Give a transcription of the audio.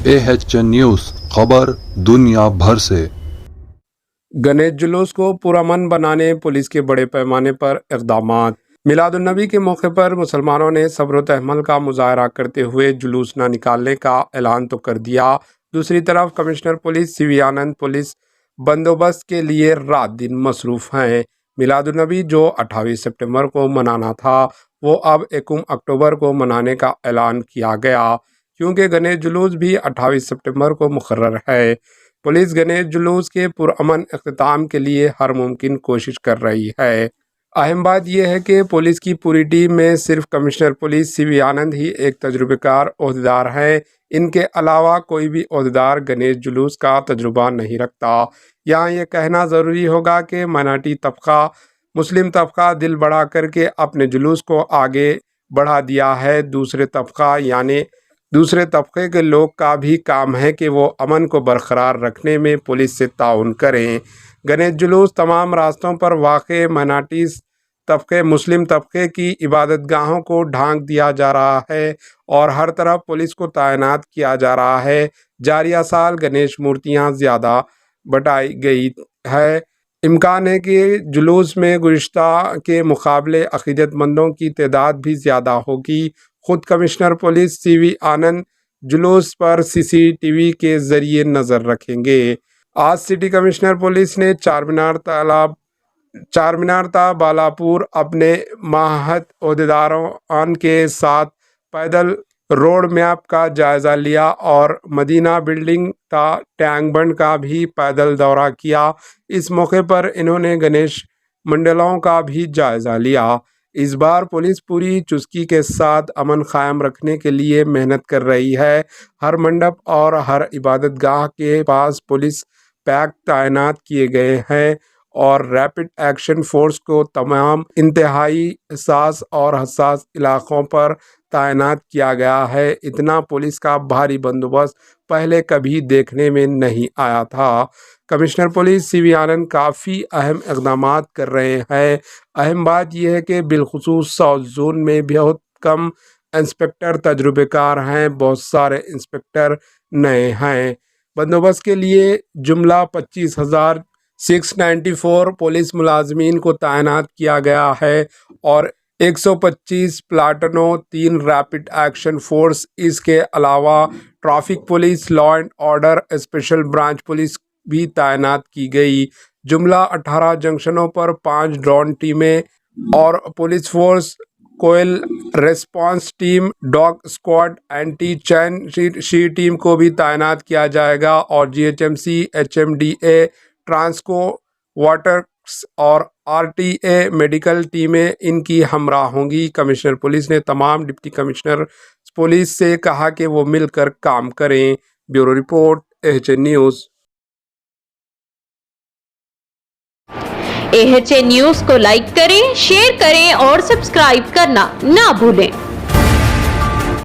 AHN news खबर दुनिया भर से। गणेश जुलूस को पुरअमन बनाने पुलिस के बड़े पैमाने पर इक़दामात। मिलादुन्नबी के मौके पर मुसलमानों ने सब्र व तहम्मुल का मुजाहरा करते हुए जुलूस न निकालने का ऐलान तो कर दिया, दूसरी तरफ कमिश्नर पुलिस CV आनंद पुलिस बंदोबस्त के लिए रात दिन मसरूफ़ हैं। मिलादुन्नबी जो 28 सितंबर को मनाना था वो अब 1 अक्टूबर को मनाने का ऐलान किया गया, क्योंकि गणेश जुलूस भी 28 सितंबर को मुकर्रर है। पुलिस गणेश जुलूस के पुरअमन इख्तिताम के लिए हर मुमकिन कोशिश कर रही है। अहम बात यह है कि पुलिस की पूरी टीम में सिर्फ कमिश्नर पुलिस CV आनंद ही एक तजुर्बेकार ओहदेदार हैं। इनके अलावा कोई भी ओहदेदार गणेश जुलूस का तजुर्बा नहीं रखता। यहाँ ये कहना ज़रूरी होगा कि माइनॉरिटी तबका, मुस्लिम तबका दिल बढ़ा करके अपने जुलूस को आगे बढ़ा दिया है। दूसरे तबके के लोग का भी काम है कि वो अमन को बरकरार रखने में पुलिस से ताउन करें। गणेश जुलूस तमाम रास्तों पर वाक़े माइनॉरिटी तबके, मुस्लिम तबके की इबादतगाहों को ढांक दिया जा रहा है और हर तरफ पुलिस को तैनात किया जा रहा है। जारिया साल गणेश मूर्तियाँ ज़्यादा बटाई गई है। इम्कान है कि जुलूस में गुज़िश्ता के मुकाबले अक़ीदतमंदों की तादाद भी ज़्यादा होगी। खुद कमिश्नर पुलिस CV आनंद जुलूस पर CCTV के ज़रिए नज़र रखेंगे। आज सिटी कमिश्नर पुलिस ने चारमीनार ता बालापुर अपने माहत ओहदेदारों के साथ पैदल रोड मैप का जायज़ा लिया और मदीना बिल्डिंग ता टैंक बंड का भी पैदल दौरा किया। इस मौके पर इन्होंने गणेश मंडलों का भी जायज़ा लिया। इस बार पुलिस पूरी चुस्की के साथ अमन कायम रखने के लिए मेहनत कर रही है। हर मंडप और हर इबादतगाह के पास पुलिस पैक तैनात किए गए हैं और रैपिड एक्शन फोर्स को तमाम इंतहाई हसास इलाक़ों पर तैनात किया गया है। इतना पुलिस का भारी बंदोबस्त पहले कभी देखने में नहीं आया था। कमिश्नर पुलिस CV आनंद काफ़ी अहम इक़दामात कर रहे हैं। अहम बात यह है कि बिलखुसूस साउथ जोन में बहुत कम इंस्पेक्टर तजुर्बेकार हैं, बहुत सारे इंस्पेक्टर नए हैं। बंदोबस्त के लिए जुमला 25,694 पुलिस मुलाजमीन को तैनात किया गया है और 125 प्लाटनों, 3 रैपिड एक्शन फोर्स, इसके अलावा traffic police, law and order special branch police भी तैनात की गई। जुमला 18 जंक्शनों पर 5 ड्रोन टीमें और पुलिस फोर्स, कोयल response team, dog squad, anti chain she team को भी तैनात किया जाएगा और GHMC, HMDA, ट्रांसको, वाटर्स और RTA मेडिकल टीमें इनकी हमरा होंगी। कमिश्नर पुलिस ने तमाम डिप्टी कमिश्नर पुलिस से कहा कि वो मिलकर काम करें। Bureau report AHN news. AHN news को लाइक करें, शेयर करें और सब्सक्राइब करना ना भूलें।